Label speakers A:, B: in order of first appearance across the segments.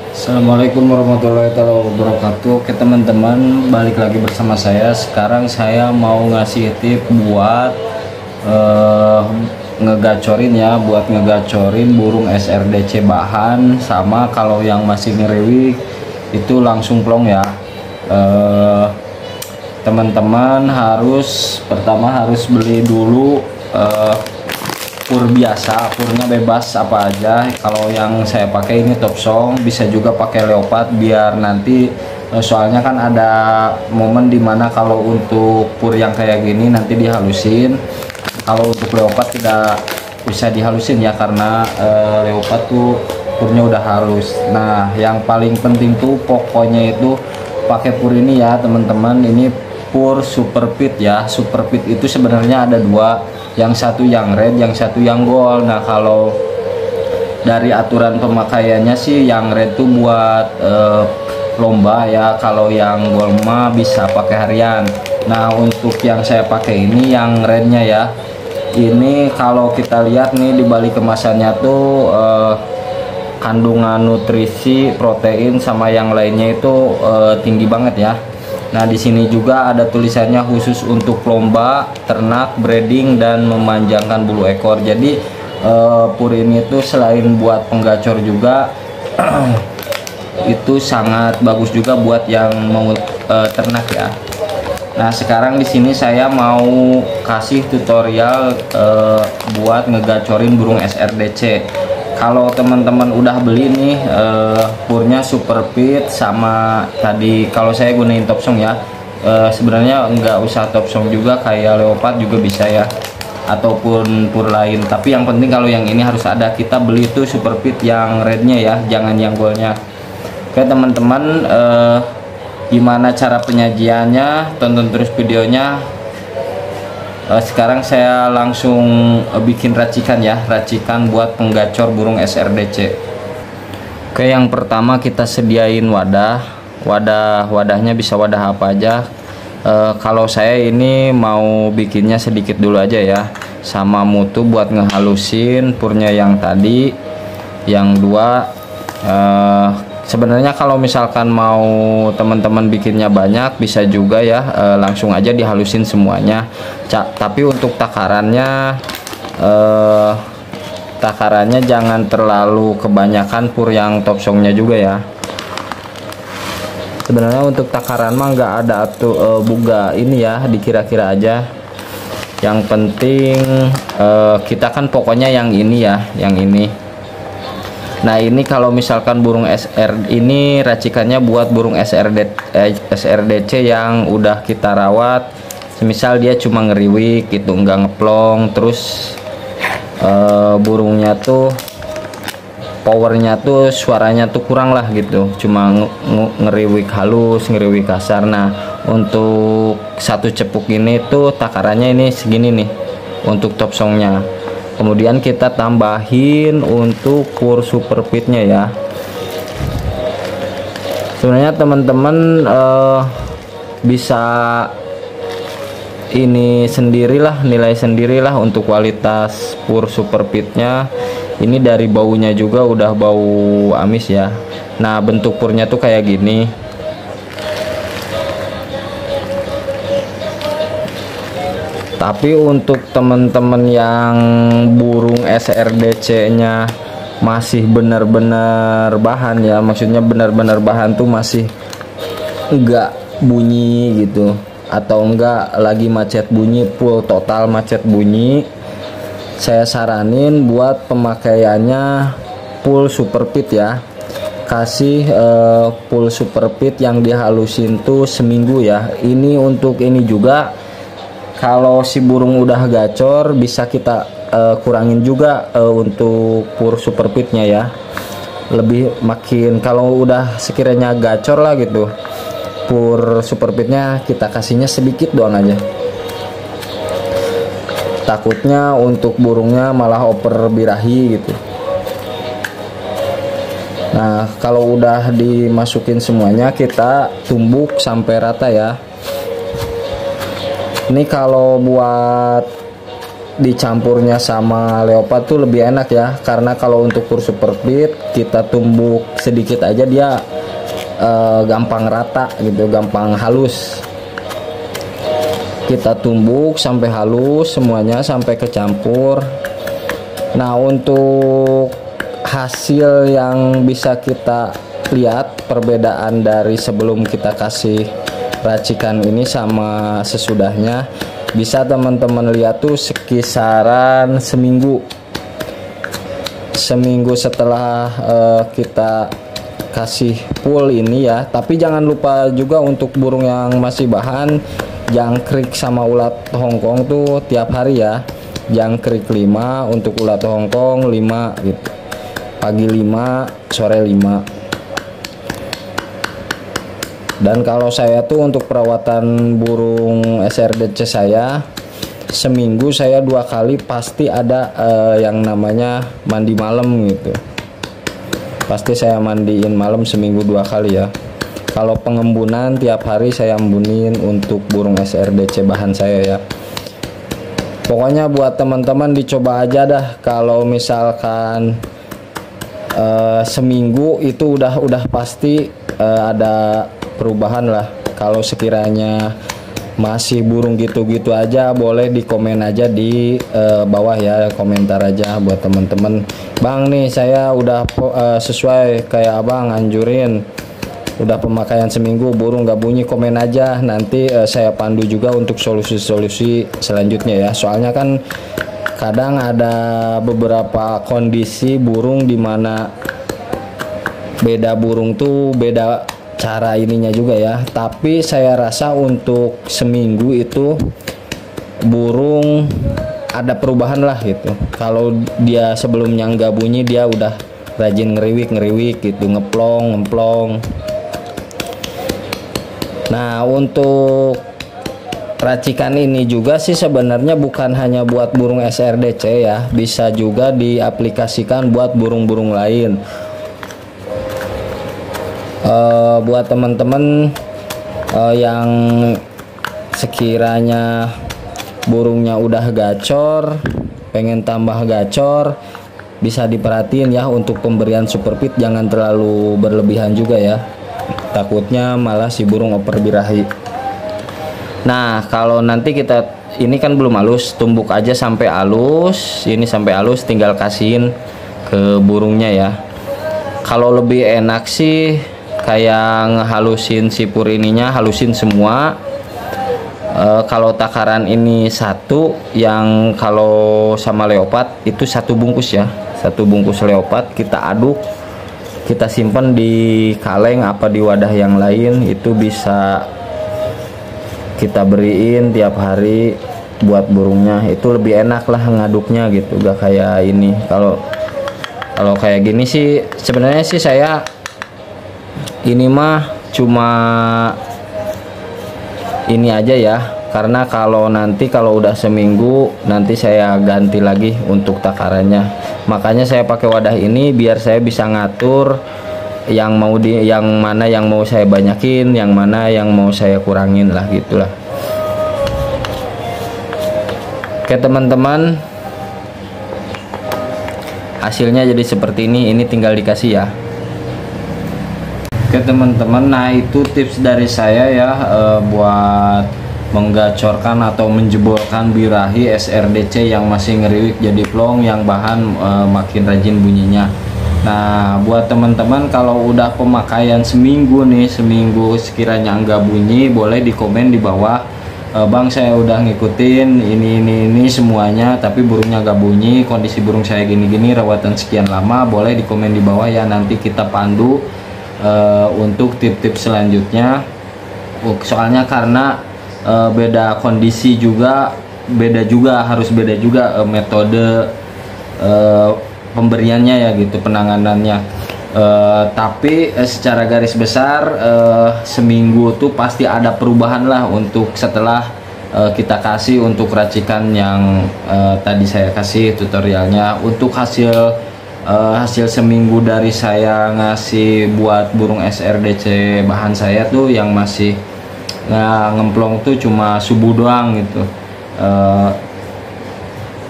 A: Assalamualaikum warahmatullahi wabarakatuh. Oke teman-teman, balik lagi bersama saya. Sekarang saya mau ngasih tip buat ngegacorin ya, buat ngegacorin burung SRDC bahan, sama kalau yang masih ngeriwik itu langsung plong ya. Teman-teman pertama harus beli dulu pur biasa, purnya bebas apa aja. Kalau yang saya pakai ini top song, bisa juga pakai leopard biar nanti soalnya kan ada momen dimana kalau untuk pur yang kayak gini nanti dihalusin, kalau untuk leopard tidak bisa dihalusin ya, karena leopard tuh purnya udah halus. Nah yang paling penting tuh pokoknya itu pakai pur ini ya teman-teman. Ini pur super pit ya. Super pit itu sebenarnya ada dua, yang satu yang red, yang satu yang gold. Nah kalau dari aturan pemakaiannya sih yang red tuh buat lomba ya, kalau yang gold mah bisa pakai harian. Nah untuk yang saya pakai ini yang rednya ya, ini kalau kita lihat nih di balik kemasannya tuh kandungan nutrisi, protein sama yang lainnya itu tinggi banget ya. Nah di sini juga ada tulisannya khusus untuk lomba, ternak, breeding dan memanjangkan bulu ekor. Jadi pur ini tuh selain buat penggacor juga itu sangat bagus juga buat yang mau ternak ya. Nah sekarang di sini saya mau kasih tutorial buat ngegacorin burung SRDC. Kalau teman-teman udah beli nih purnya super pit sama tadi, kalau saya gunain top song ya, sebenarnya nggak usah top song juga, kayak leopard juga bisa ya, ataupun pur lain. Tapi yang penting kalau yang ini harus ada, kita beli itu super pit yang rednya ya, jangan yang goldnya. Oke teman-teman, gimana cara penyajiannya, tonton terus videonya. Sekarang saya langsung bikin racikan ya, racikan buat penggacor burung SRDC. Oke, yang pertama kita sediain wadahnya bisa wadah apa aja. Kalau saya ini mau bikinnya sedikit dulu aja ya, sama mutu buat ngehalusin purnya yang tadi. Yang dua, sebenarnya kalau misalkan mau teman-teman bikinnya banyak bisa juga ya, langsung aja dihalusin semuanya. Tapi untuk takarannya jangan terlalu kebanyakan pur yang top songnya juga ya. Sebenarnya untuk takaran mah nggak ada buga ini ya, dikira-kira aja. Yang penting kita kan pokoknya yang ini ya, yang ini. Nah ini kalau misalkan burung SR ini racikannya buat burung SRDC yang udah kita rawat, semisal dia cuma ngeriwik gitu, nggak ngeplong, terus burungnya tuh powernya tuh suaranya tuh kurang lah gitu, cuma ngeriwik halus, ngeriwik kasar. Nah untuk satu cepuk ini tuh takarannya ini segini nih untuk top songnya. Kemudian kita tambahin untuk pur super pitnya ya. Sebenarnya teman-teman bisa ini sendirilah, nilai sendirilah untuk kualitas pur super pitnya. Ini dari baunya juga udah bau amis ya. Nah bentuk purnya tuh kayak gini. Tapi untuk teman-teman yang burung SRDC-nya masih benar-benar bahan ya, maksudnya benar-benar bahan tuh masih enggak bunyi gitu, atau enggak lagi macet bunyi, full total macet bunyi, saya saranin buat pemakaiannya full super pit ya. Kasih full super pit yang dihalusin tuh seminggu ya. Ini untuk ini juga, kalau si burung udah gacor bisa kita kurangin juga untuk pur super pitnya ya. Lebih makin kalau udah sekiranya gacor lah gitu, pur super pitnya kita kasihnya sedikit doang aja. Takutnya untuk burungnya malah oper birahi gitu. Nah kalau udah dimasukin semuanya kita tumbuk sampai rata ya. Ini kalau buat dicampurnya sama leopard tuh lebih enak ya, karena kalau untuk pur super pit kita tumbuk sedikit aja dia gampang rata gitu, gampang halus. Kita tumbuk sampai halus semuanya, sampai kecampur. Nah, untuk hasil yang bisa kita lihat perbedaan dari sebelum kita kasih racikan ini sama sesudahnya, bisa teman-teman lihat tuh sekisaran seminggu setelah kita kasih full ini ya. Tapi jangan lupa juga untuk burung yang masih bahan, jangkrik sama ulat Hongkong tuh tiap hari ya. Jangkrik 5, untuk ulat Hongkong 5 gitu, pagi 5 sore 5. Dan kalau saya tuh untuk perawatan burung SRDC saya, seminggu saya 2 kali pasti ada yang namanya mandi malam gitu. Pasti saya mandiin malam seminggu 2 kali ya. Kalau pengembunan tiap hari saya embunin untuk burung SRDC bahan saya ya. Pokoknya buat teman-teman dicoba aja dah. Kalau misalkan seminggu itu udah pasti ada perubahan lah. Kalau sekiranya masih burung gitu-gitu aja, boleh di komen aja di bawah ya, komentar aja buat teman-teman. Bang nih saya udah sesuai kayak abang anjurin, udah pemakaian seminggu burung gak bunyi, komen aja, nanti saya pandu juga untuk solusi-solusi selanjutnya ya. Soalnya kan kadang ada beberapa kondisi burung dimana beda burung tuh beda cara ininya juga ya. Tapi saya rasa untuk seminggu itu burung ada perubahan lah gitu. Kalau dia sebelumnya nggak bunyi, dia udah rajin ngeriwik gitu, ngeplong. Nah, untuk racikan ini juga sih sebenarnya bukan hanya buat burung SRDC ya, bisa juga diaplikasikan buat burung-burung lain. Buat teman-teman yang sekiranya burungnya udah gacor, pengen tambah gacor, bisa diperhatiin ya untuk pemberian super pit, jangan terlalu berlebihan juga ya. Takutnya malah si burung oper birahi. Nah, kalau nanti kita ini kan belum halus, tumbuk aja sampai halus. Ini sampai halus, tinggal kasihin ke burungnya ya. Kalau lebih enak sih kayak ngehalusin si pur ininya, halusin semua. Kalau takaran ini satu, yang kalau sama leopard itu 1 bungkus ya, 1 bungkus leopard kita aduk, kita simpan di kaleng apa di wadah yang lain, itu bisa kita beriin tiap hari buat burungnya. Itu lebih enak lah ngaduknya gitu, gak kayak ini. Kalau kayak gini sih sebenarnya sih saya ini mah cuma ini aja ya, karena kalau udah seminggu nanti saya ganti lagi untuk takarannya. Makanya saya pakai wadah ini biar saya bisa ngatur yang mana yang mau saya banyakin, yang mana yang mau saya kurangin lah gitulah. Oke teman-teman, hasilnya jadi seperti ini tinggal dikasih ya. Oke teman-teman, nah itu tips dari saya ya, buat menggacorkan atau menjebolkan birahi SRDC yang masih ngeriwik jadi plong, yang bahan makin rajin bunyinya. Nah buat teman-teman kalau udah pemakaian seminggu sekiranya nggak bunyi, boleh di komen di bawah, bang saya udah ngikutin ini semuanya tapi burungnya nggak bunyi, kondisi burung saya gini-gini, rawatan sekian lama. Boleh di komen di bawah ya, nanti kita pandu untuk tips-tips selanjutnya. Soalnya karena beda kondisi juga, harus beda juga metode pemberiannya ya gitu, penanganannya. Tapi secara garis besar seminggu tuh pasti ada perubahan lah untuk setelah kita kasih untuk racikan yang tadi saya kasih tutorialnya. Untuk hasil seminggu dari saya ngasih buat burung SRDC bahan saya tuh yang masih ngemplong tuh cuma subuh doang gitu.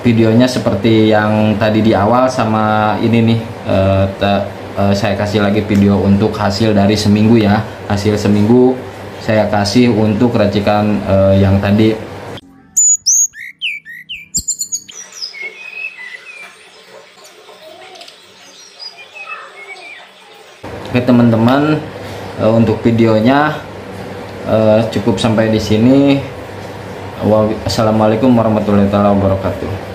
A: videonya seperti yang tadi di awal, sama ini nih saya kasih lagi video untuk hasil dari seminggu ya. Hasil seminggu saya kasih untuk racikan yang tadi. Oke teman-teman, untuk videonya cukup sampai di sini. Wassalamualaikum warahmatullahi wabarakatuh.